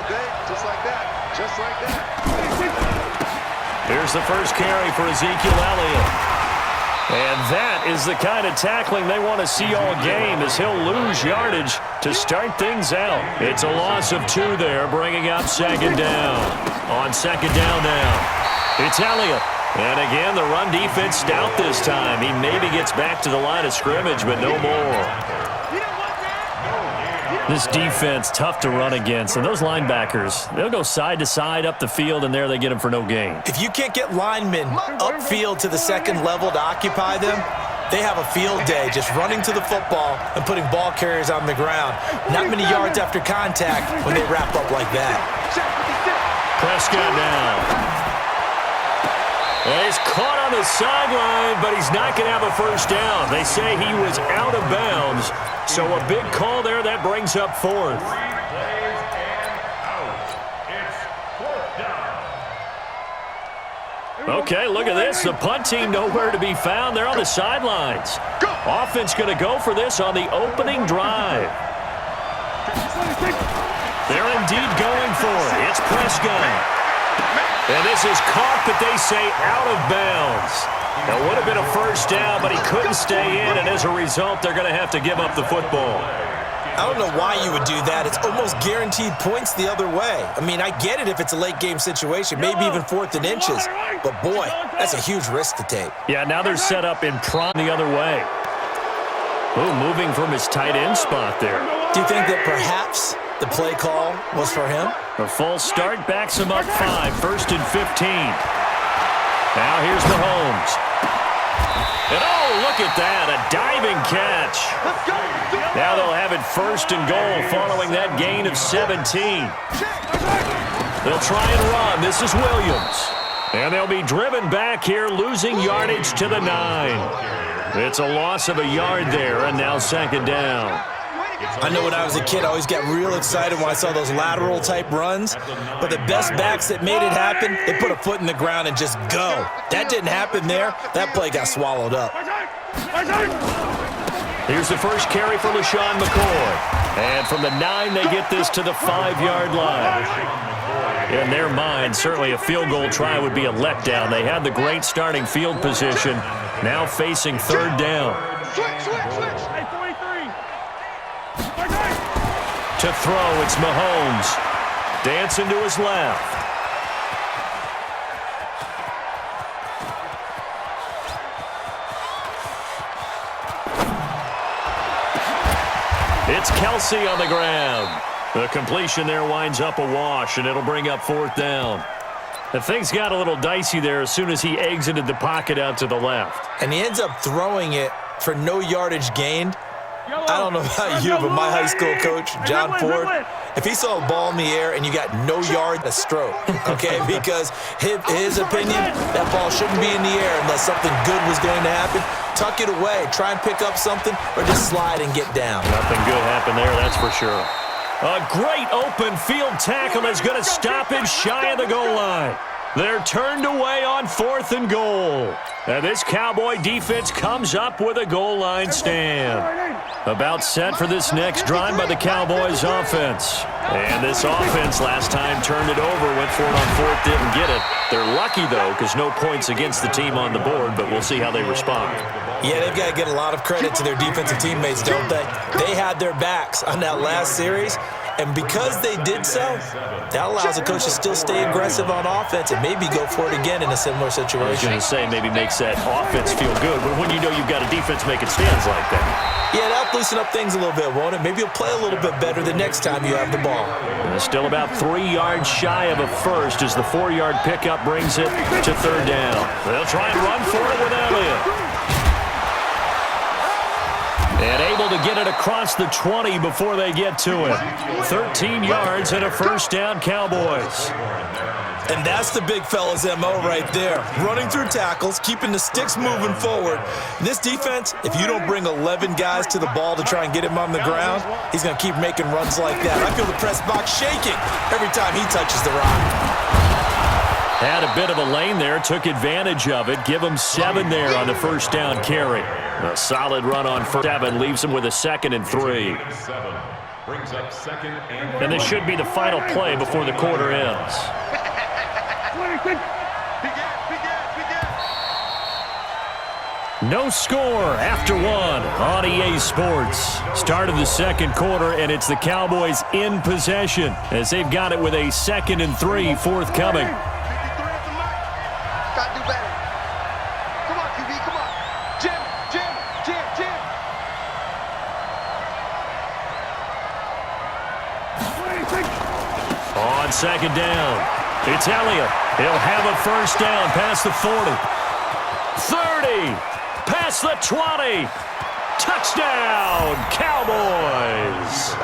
day, just like that. Just like that. Here's the first carry for Ezekiel Elliott. And that is the kind of tackling they want to see all game, as he'll lose yardage to start things out. It's a loss of 2 there, bringing up second down. On second down now, it's Elliott. And again, the run defense stout this time. He maybe gets back to the line of scrimmage, but no more. This defense, tough to run against. And those linebackers, they'll go side to side up the field, and there they get them for no gain. If you can't get linemen upfield to the second level to occupy them, they have a field day just running to the football and putting ball carriers on the ground. Not many yards after contact when they wrap up like that. Prescott now. And he's caught on the sideline, but he's not going to have a first down. They say he was out of bounds. So a big call there. That brings up 4th. Okay, look at this. The punt team nowhere to be found. They're on the sidelines. Offense going to go for this on the opening drive. They're indeed going for it. It's Prescott. And this is caught, but they say out of bounds. That would have been a first down, but he couldn't stay in, and as a result, they're going to have to give up the football. I don't know why you would do that. It's almost guaranteed points the other way. I mean, I get it if it's a late-game situation, maybe even 4th and inches. But, boy, that's a huge risk to take. Yeah, now they're set up in prime the other way. Ooh, moving from his tight end spot there. Do you think that perhaps the play call was for him? A false start backs him up 5, 1st and 15. Now here's Mahomes. And oh, look at that, a diving catch. Now they'll have it 1st and goal following that gain of 17. They'll try and run. This is Williams. And they'll be driven back here, losing yardage to the 9. It's a loss of a yard there, and now second down. I know when I was a kid, I always got real excited when I saw those lateral-type runs. But the best backs that made it happen, they put a foot in the ground and just go. That didn't happen there. That play got swallowed up. Here's the first carry for LaShawn McCoy. And from the 9, they get this to the 5-yard line. In their mind, certainly a field goal try would be a letdown. They had the great starting field position, now facing 3rd down. To throw, it's Mahomes. Dancing to his left. It's Kelsey on the ground. The completion there winds up a wash, and it'll bring up 4th down. And things got a little dicey there as soon as he exited the pocket out to the left. And he ends up throwing it for no yardage gained. I don't know about you, but my high school coach, John Ford, if he saw a ball in the air and you got no yard, a stroke, okay? Because his opinion, that ball shouldn't be in the air unless something good was going to happen. Tuck it away, try and pick up something, or just slide and get down. Nothing good happened there, that's for sure. A great open field tackle is going to stop him shy of the goal line. They're turned away on 4th and goal. And this Cowboy defense comes up with a goal line stand. About set for this next drive by the Cowboys offense. And this offense last time turned it over, went for it on 4th, didn't get it. They're lucky, though, because no points against the team on the board, but we'll see how they respond. Yeah, they've got to get a lot of credit to their defensive teammates, don't they? They had their backs on that last series. And because they did so, that allows the coach to still stay aggressive on offense and maybe go for it again in a similar situation. I was going to say maybe makes that offense feel good, but when you know you've got a defense making stands like that. Yeah, that'll loosen up things a little bit, won't it? Maybe you'll play a little bit better the next time you have the ball. Still about 3 yards shy of a first as the 4-yard pickup brings it to 3rd down. They'll try and run for it with Elliott. And able to get it across the 20 before they get to it. 13 yards and a first down, Cowboys. And that's the big fella's MO right there. Running through tackles, keeping the sticks moving forward. This defense, if you don't bring 11 guys to the ball to try and get him on the ground, he's going to keep making runs like that. I feel the press box shaking every time he touches the rock. Had a bit of a lane there, took advantage of it. Give him 7 there on the first down carry. A solid run on 1st 7 leaves him with a 2nd and 3. Brings up second and And this should be the final play before the quarter ends. No score after one on EA Sports. Start of the second quarter, and it's the Cowboys in possession as they've got it with a 2nd and 3 forthcoming. Gotta do better. Come on, QB, come on. Jim. On second down, it's Elliott. He'll have a first down past the 40. 30. Past the 20. Touchdown, Cowboys.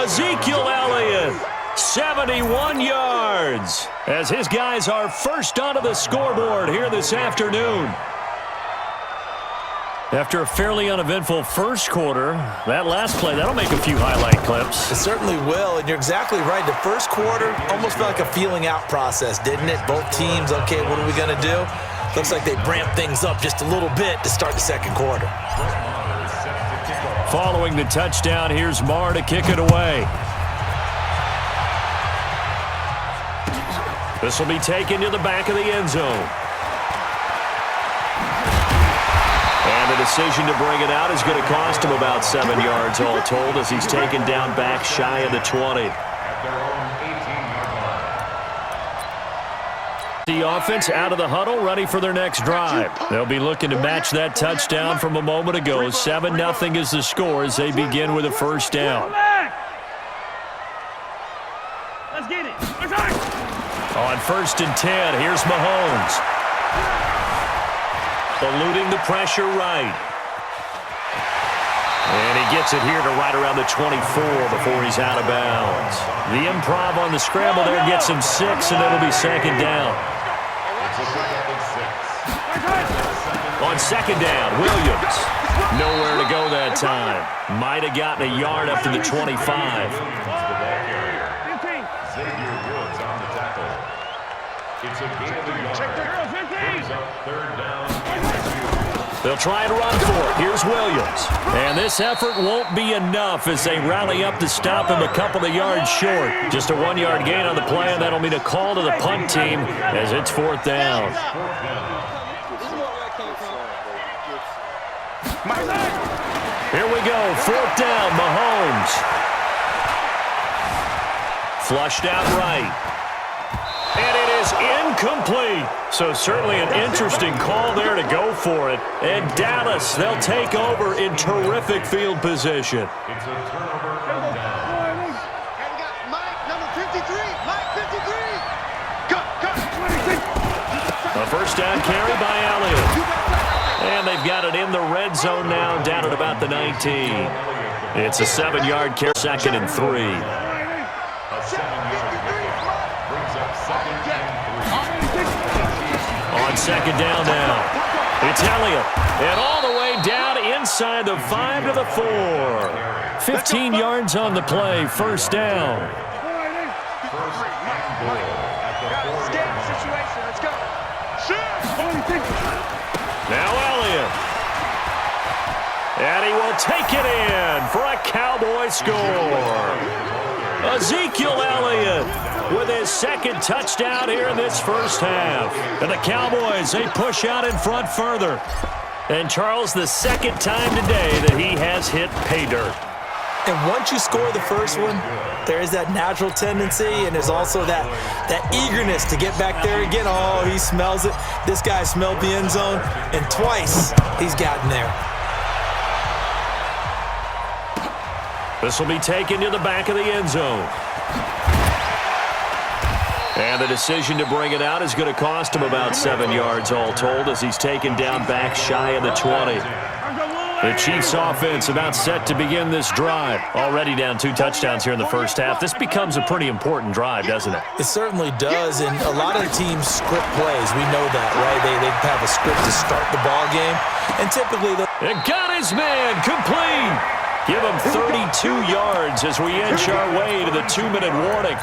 Ezekiel Elliott, 71 yards, as his guys are first onto the scoreboard here this afternoon. After a fairly uneventful first quarter, that last play, that'll make a few highlight clips. It certainly will, and you're exactly right. The first quarter almost felt like a feeling out process, didn't it? Both teams, okay, what are we going to do? Looks like they ramped things up just a little bit to start the second quarter. Following the touchdown, here's Marr to kick it away. This will be taken to the back of the end zone. And the decision to bring it out is going to cost him about 7 yards all told as he's taken down back shy of the 20. The offense out of the huddle, ready for their next drive. They'll be looking to match that touchdown from a moment ago. 7-0 is the score as they begin with a first down. Let's get it. On 1st and 10, here's Mahomes. Eluding the pressure right. And he gets it here to right around the 24 before he's out of bounds. The improv on the scramble there gets him 6, and it'll be second down. On second down, Williams. Nowhere to go that time. Might have gotten a yard up to the 25. Xavier Woods on the tackle. It's a gain of a yard. Brings up 3rd down. They'll try and run for it. Here's Williams. And this effort won't be enough as they rally up to stop him a couple of yards short. Just a 1-yard gain on the play, and that'll mean a call to the punt team as it's 4th down. Here we go. 4th down, Mahomes. Flushed out right. And it is incomplete. So certainly an interesting call there to go for it. And Dallas, they'll take over in terrific field position. It's a turnover and down. And we got Mike, number 53. Mike, 53. Go. A first down carry by Elliott. And they've got it in the red zone now, down at about the 19. It's a 7-yard carry, 2nd and 3. On second down now, it's Elliott. And all the way down inside the 5 to the 4. 15 yards on the play, first down. Now Elliott. And he will take it in for a Cowboy score. Ezekiel Elliott with his 2nd touchdown here in this first half. And the Cowboys, they push out in front further. And Charles, the 2nd time today that he has hit pay dirt. And once you score the first one, there is that natural tendency, and there's also that eagerness to get back there again. Oh, he smells it. This guy smelled the end zone, and twice he's gotten there. This will be taken to the back of the end zone. And the decision to bring it out is going to cost him about 7 yards all told as he's taken down back shy of the 20. The Chiefs offense about set to begin this drive. Already down 2 touchdowns here in the first half. This becomes a pretty important drive, doesn't it? It certainly does, and a lot of the teams script plays. We know that, right? They have a script to start the ball game, and typically and got his man complete. Give him 32 yards as we inch our way to the 2-minute warning.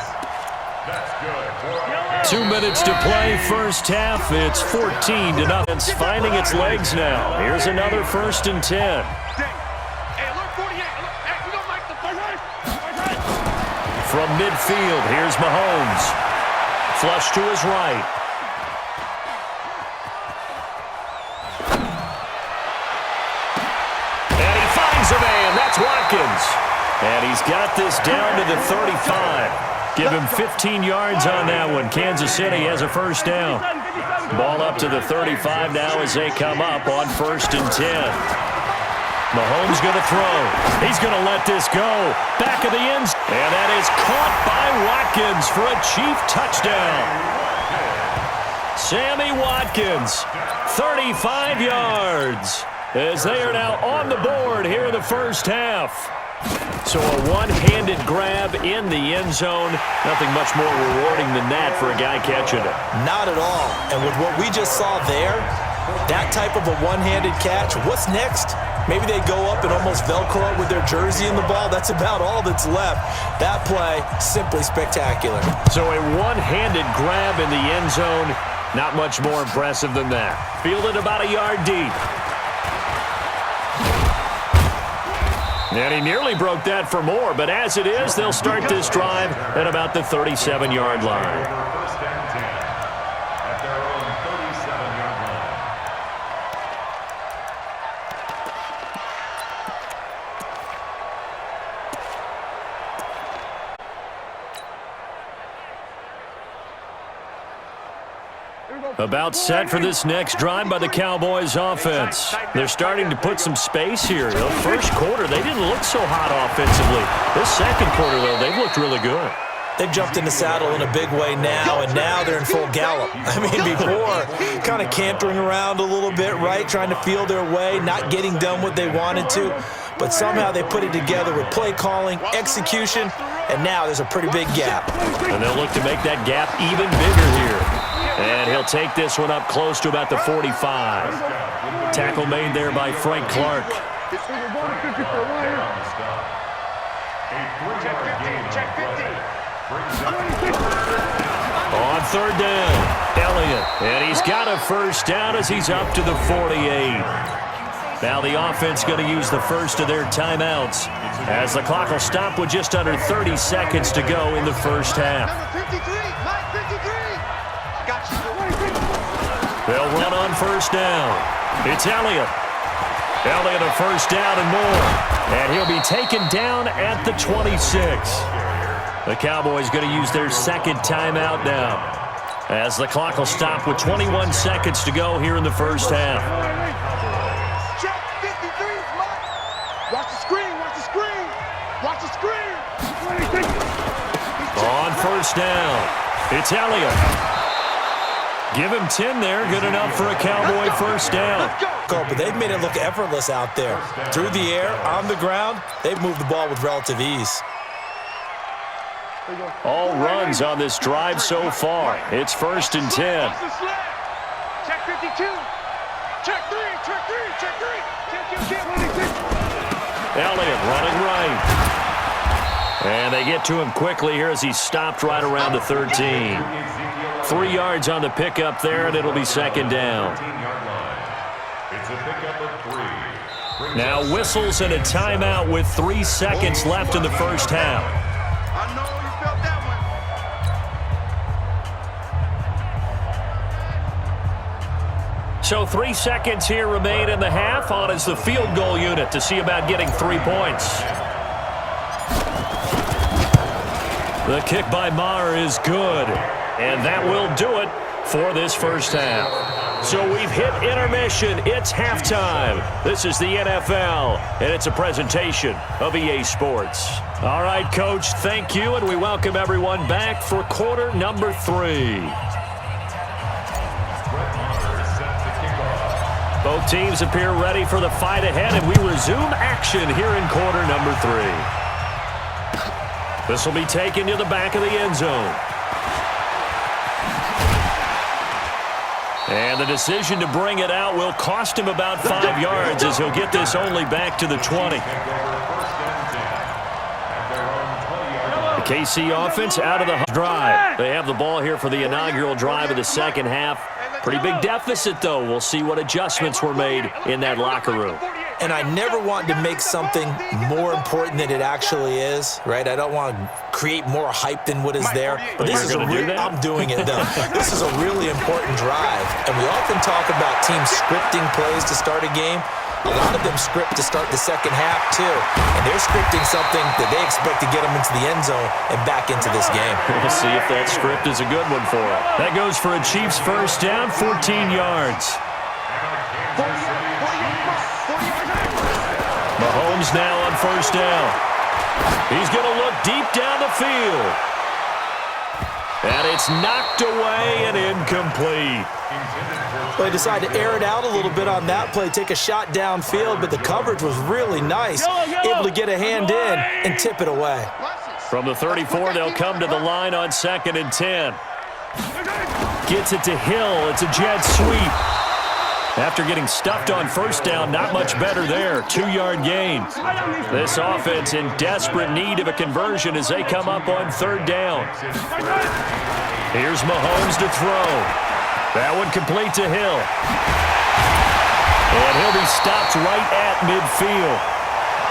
2 minutes to play first half. It's 14-0. It's finding its legs now. Here's another 1st and 10. Hey, alert 48. Hey, we don't like the first. From midfield, here's Mahomes. Flush to his right. And he finds a man. That's Watkins. And he's got this down to the 35. Give him 15 yards on that one. Kansas City has a first down. Ball up to the 35 now as they come up on 1st and 10. Mahomes going to throw. He's going to let this go. Back of the end. And that is caught by Watkins for a Chief touchdown. Sammy Watkins, 35 yards, as they are now on the board here in the first half. So a one-handed grab in the end zone. Nothing much more rewarding than that for a guy catching it. Not at all. And with what we just saw there, that type of a one-handed catch, what's next? Maybe they go up and almost Velcro with their jersey in the ball. That's about all that's left. That play, simply spectacular. So a one-handed grab in the end zone. Not much more impressive than that. Fielded about a yard deep. And he nearly broke that for more, but as it is, they'll start this drive at about the 37-yard line. First and 10 at their own 37-yard line. About set for this next drive by the Cowboys offense. They're starting to put some space here. The first quarter, they didn't look so hot offensively. This second quarter, though, they've looked really good. They've jumped in the saddle in a big way now, and now they're in full gallop. I mean, before, kind of cantering around a little bit, right, trying to feel their way, not getting done what they wanted to. But somehow they put it together with play calling, execution, and now there's a pretty big gap. And they'll look to make that gap even bigger here. And he'll take this one up close to about the 45. Tackle made there by Frank Clark. Check 50. On third down, Elliott. And he's got a first down as he's up to the 48. Now the offense going to use the first of their timeouts as the clock will stop with just under 30 seconds to go in the first half. Number 53, Mike 53. Got you. They'll run on first down. It's Elliott. Elliott a first down and more. And he'll be taken down at the 26. The Cowboys going to use their second timeout now as the clock will stop with 21 seconds to go here in the first half. Check 53, Mike. Watch the screen, watch the screen. Watch the screen. On first down, it's Elliott. Give him 10 there, good enough for a Cowboy first down. But they've made it look effortless out there. Through the air, on the ground, they've moved the ball with relative ease. All runs on this drive so far. It's 1st and 10. Check 52. Check 3, check 3, check 3. Check 26. Elliott running right. And they get to him quickly here as he's stopped right around the 13. 3 yards on the pickup there, and it'll be second down. It's a pickup of 3. Now whistles and a timeout with 3 seconds left in the first half. I know you felt that one. So 3 seconds here remain in the half. On is the field goal unit to see about getting 3 points. The kick by Maher is good. And that will do it for this first half. So we've hit intermission. It's halftime. This is the NFL, and it's a presentation of EA Sports. All right, Coach, thank you, and we welcome everyone back for quarter number 3. Both teams appear ready for the fight ahead, and we resume action here in quarter number 3. This will be taken to the back of the end zone. And the decision to bring it out will cost him about 5 yards as he'll get this only back to the 20. The KC offense out of the drive. They have the ball here for the inaugural drive of the second half. Pretty big deficit, though. We'll see what adjustments were made in that locker room. and I never want to make something more important than it actually is, right? I don't want to create more hype than what is there. But this is I'm doing it, though. This is a really important drive, and we often talk about teams scripting plays to start a game. A lot of them script to start the second half, too. And they're scripting something that they expect to get them into the end zone and back into this game. We'll see if that script is a good one for them. That goes for a Chiefs first down, 14 yards. Mahomes now on first down. He's going to look deep down the field. And it's knocked away and incomplete. Well, they decided to air it out a little bit on that play, take a shot downfield, but the coverage was really nice, able to get a hand in and tip it away. From the 34, they'll come to the line on 2nd and 10. Gets it to Hill. It's a jet sweep. After getting stuffed on first down, not much better there. 2-yard gain. This offense in desperate need of a conversion as they come up on 3rd down. Here's Mahomes to throw. That one complete to Hill. And he'll be stopped right at midfield.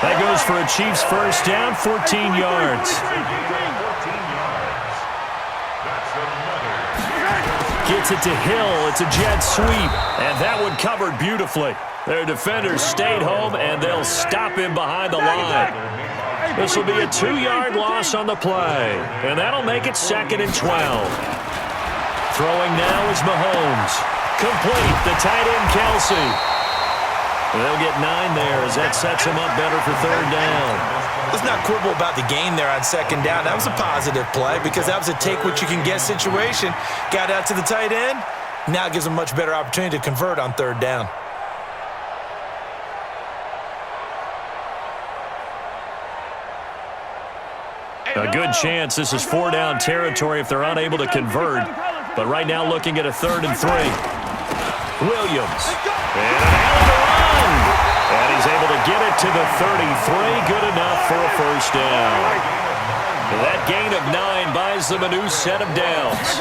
That goes for a Chiefs first down, 14 yards. Gets it to Hill. It's a jet sweep. And that one covered beautifully. Their defenders stayed home, and they'll stop him behind the line. This will be a 2-yard loss on the play. And that'll make it 2nd and 12. Throwing now is Mahomes. Complete. The tight end, Kelsey. They'll get 9 there as that sets him up better for 3rd down. Let's not quibble about the gain there on 2nd down. That was a positive play because that was a take-what-you-can-get situation. Got out to the tight end. Now it gives him a much better opportunity to convert on 3rd down. A good chance this is 4-down territory if they're unable to convert. But right now looking at a 3rd and 3. Williams. And an out of run. And he's able to get it to the 33. Good enough for a first down. That gain of 9 buys them a new set of downs.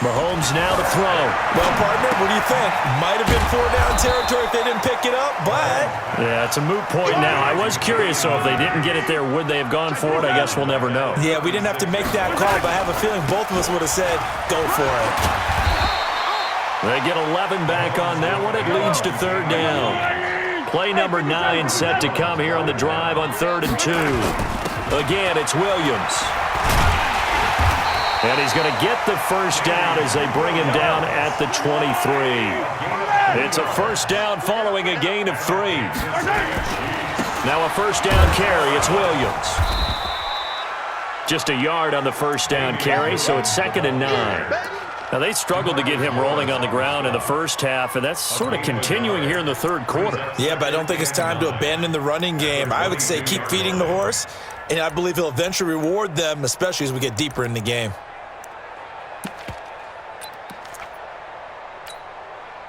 Mahomes now to throw. Well, partner, what do you think? Might have been 4-down territory if they didn't pick it up, but... Yeah, it's a moot point now. I was curious, so if they didn't get it there, would they have gone for it? I guess we'll never know. Yeah, we didn't have to make that call, but I have a feeling both of us would have said, go for it. They get 11 back on that one. It leads to 3rd down. Play number 9 set to come here on the drive on 3rd and 2. Again, it's Williams. And he's going to get the first down as they bring him down at the 23. It's a first down following a gain of 3. Now a first down carry. It's Williams. Just a yard on the first down carry, so it's 2nd and 9. Now, they struggled to get him rolling on the ground in the first half, and that's sort of continuing here in the 3rd quarter. Yeah, but I don't think it's time to abandon the running game. I would say keep feeding the horse, and I believe he'll eventually reward them, especially as we get deeper in the game.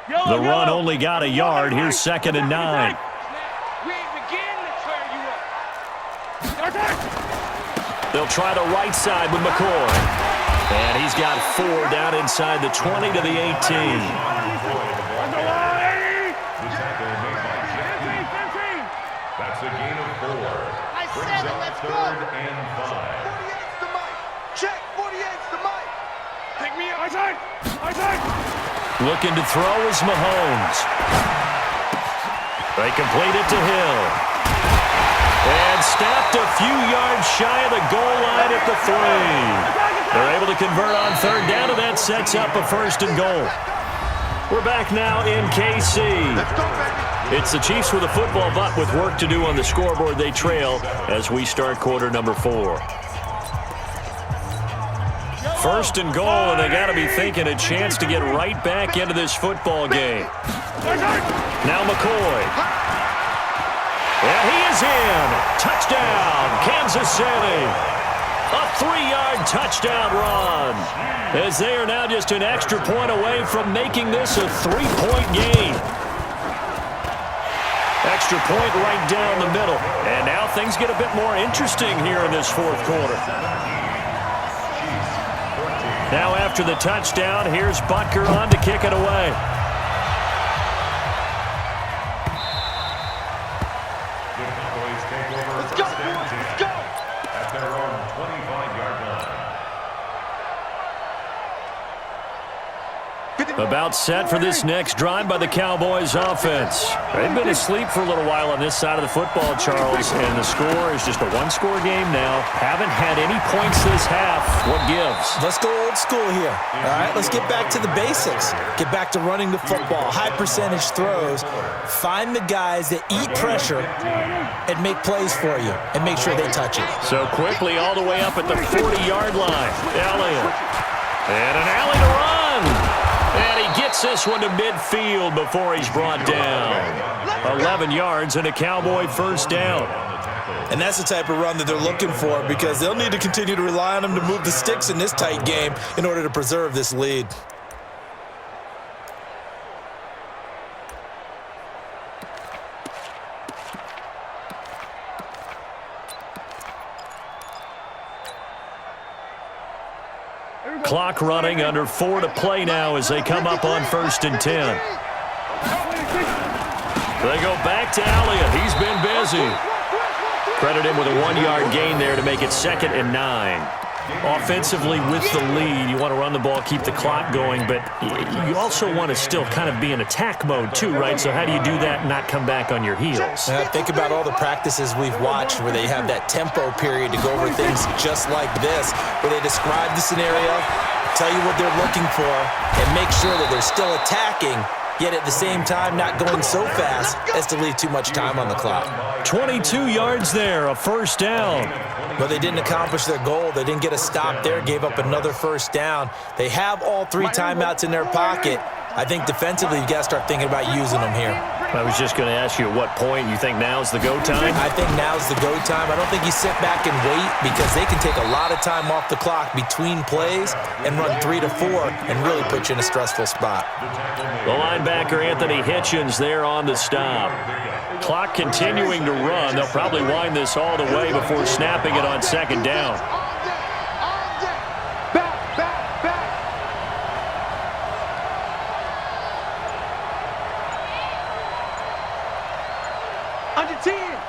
The run only got a yard. Here's 2nd and 9. They'll try the right side with McCoy. And he's got 4 down inside the 20 to the 18. The tackle made by Jeffrey. That's a gain of 4. Brings up 3rd and 5. 48's the mic. Check. 48's the mic. Take me out. Looking to throw is Mahomes. They complete it to Hill. And stopped a few yards shy of the goal line at the 3. They're able to convert on 3rd down, and that sets up a 1st and goal. We're back now in KC. It's the Chiefs with a football, but with work to do on the scoreboard, they trail as we start quarter number 4. 1st and goal, and they got to be thinking a chance to get right back into this football game. Now McCoy. And he is in. Touchdown, Kansas City. A 3-yard touchdown run. As they are now just an extra point away from making this a 3-point game. Extra point right down the middle. And now things get a bit more interesting here in this 4th quarter. Now after the touchdown, here's Butker on to kick it away. About set for this next drive by the Cowboys offense. They've been asleep for a little while on this side of the football, Charles, and the score is just a one-score game now. Haven't had any points this half. What gives? Let's go old school here. All right, let's get back to the basics. Get back to running the football, high percentage throws. Find the guys that eat pressure and make plays for you and make sure they touch it. So quickly all the way up at the 40-yard line. Elliott. And an alley to run. And he gets this one to midfield before he's brought down. 11 yards and a Cowboy first down. And that's the type of run that they're looking for because they'll need to continue to rely on him to move the sticks in this tight game in order to preserve this lead. Clock running, under 4 to play now as they come up on 1st and 10. They go back to Elliott. He's been busy. Credit him with a 1-yard gain there to make it 2nd and 9. Offensively with the lead, you want to run the ball, keep the clock going, but you also want to still kind of be in attack mode too, right? So how do you do that and not come back on your heels? Think about all the practices we've watched where they have that tempo period to go over things just like this, where they describe the scenario, tell you what they're looking for, and make sure that they're still attacking, yet at the same time not going so fast as to leave too much time on the clock. 22 yards there, a first down. But they didn't accomplish their goal. They didn't get a stop there, gave up another first down. They have all 3 timeouts in their pocket. I think defensively you've got to start thinking about using them here. I was just going to ask you at what point you think now's the go time? I think now's the go time. I don't think you sit back and wait because they can take a lot of time off the clock between plays and run 3 to 4 and really put you in a stressful spot. The linebacker Anthony Hitchens there on the stop. Clock continuing to run. They'll probably wind this all the way before snapping it on 2nd down.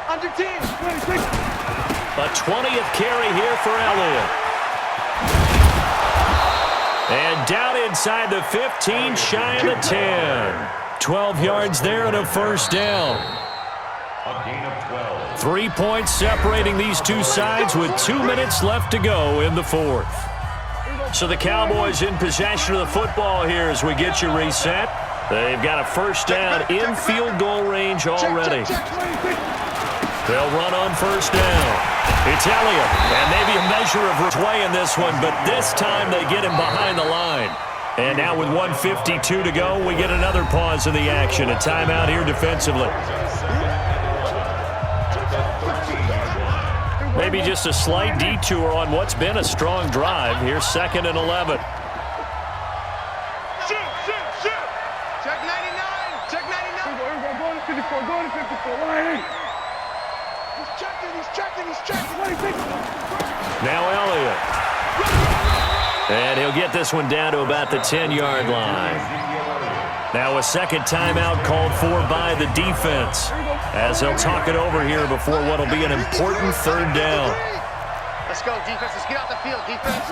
Under 10. A 20th carry here for Elliott. And down inside the 15, shy of the 10. 12 yards there and a first down. A gain of 12. 3 points separating these two sides with 2 minutes left to go in the 4th. So the Cowboys in possession of the football here as we get you reset. They've got a first down in field goal range already. They'll run on first down. It's Elliott, and maybe a measure of sway in this one, but this time they get him behind the line. And now with 1:52 to go, we get another pause in the action. A timeout here defensively. Maybe just a slight detour on what's been a strong drive. Here's 2nd and 11. Shoot. Check 99. Check 99. Go to 54. Go to 54. Line in. He's checking. Now Elliott. And he'll get this one down to about the 10-yard line. Now a second timeout called for by the defense as they'll talk it over here before what will be an important 3rd down. Let's go, defense. Let's get out the field, defense.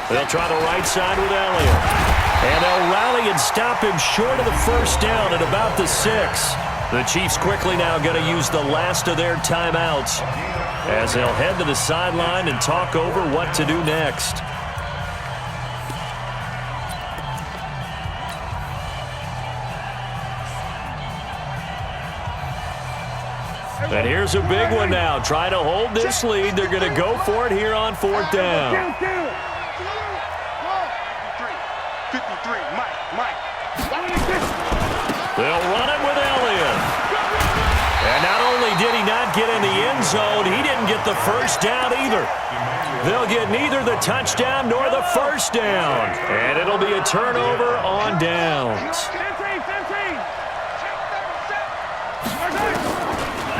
They'll try the right side with Elliott. And they'll rally and stop him short of the first down at about the 6. The Chiefs quickly now going to use the last of their timeouts as they'll head to the sideline and talk over what to do next. And here's a big one now. Trying to hold this lead. They're going to go for it here on 4th down. 53, Mike. They'll run it with Elliott. And not only did he not get in the end zone, he didn't get the first down either. They'll get neither the touchdown nor the first down. And it'll be a turnover on downs.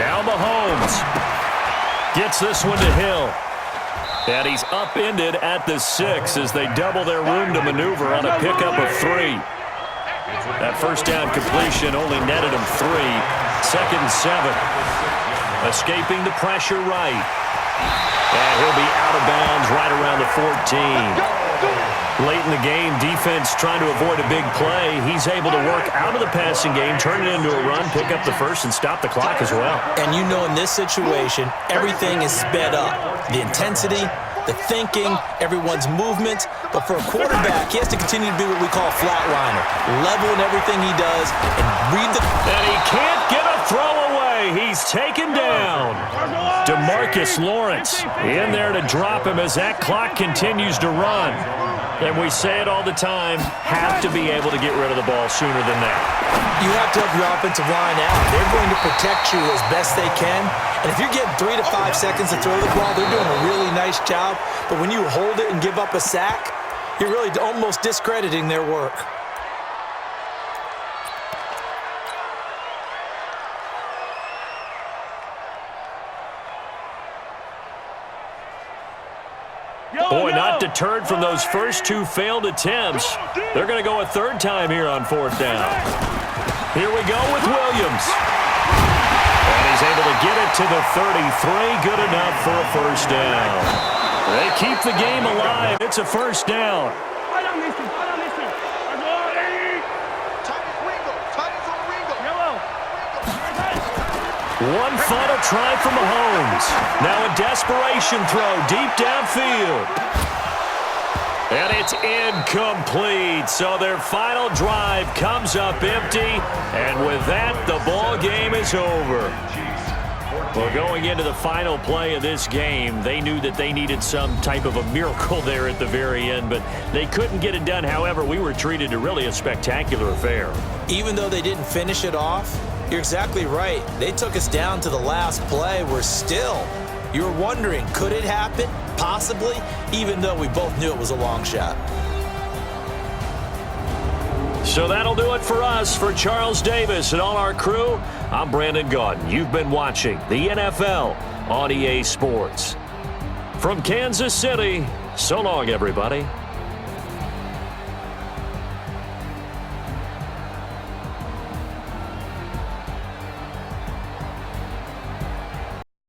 Now Mahomes gets this one to Hill. And he's upended at the 6 as they double their room to maneuver on a pickup of 3. That first down completion only netted him 3. 2nd and 7. Escaping the pressure right. And he'll be out of bounds right around the 14. Late in the game, defense trying to avoid a big play. He's able to work out of the passing game, turn it into a run, pick up the first, and stop the clock as well. And you know in this situation, everything is sped up. The intensity, the thinking, everyone's movement. But for a quarterback, he has to continue to be what we call a flatliner. Level in everything he does and read the... And he can't get a throw away. He's taken down. DeMarcus Lawrence in there to drop him as that clock continues to run. And we say it all the time, have to be able to get rid of the ball sooner than that. You have to help your offensive line out. They're going to protect you as best they can. And if you're getting 3 to 5 seconds to throw the ball, they're doing a really nice job. But when you hold it and give up a sack, you're really almost discrediting their work. Boy, not deterred from those first 2 failed attempts. They're going to go a third time here on 4th down. Here we go with Williams. And he's able to get it to the 33. Good enough for a first down. They keep the game alive. It's a first down. One final try for Mahomes. Now a desperation throw deep downfield. And it's incomplete. So their final drive comes up empty. And with that, the ball game is over. Well, going into the final play of this game, they knew that they needed some type of a miracle there at the very end, but they couldn't get it done. However, we were treated to really a spectacular affair. Even though they didn't finish it off, you're exactly right. They took us down to the last play. You're wondering, could it happen? Possibly, even though we both knew it was a long shot. So that'll do it for us. For Charles Davis and all our crew, I'm Brandon Gaudin. You've been watching the NFL on EA Sports. From Kansas City, so long, everybody.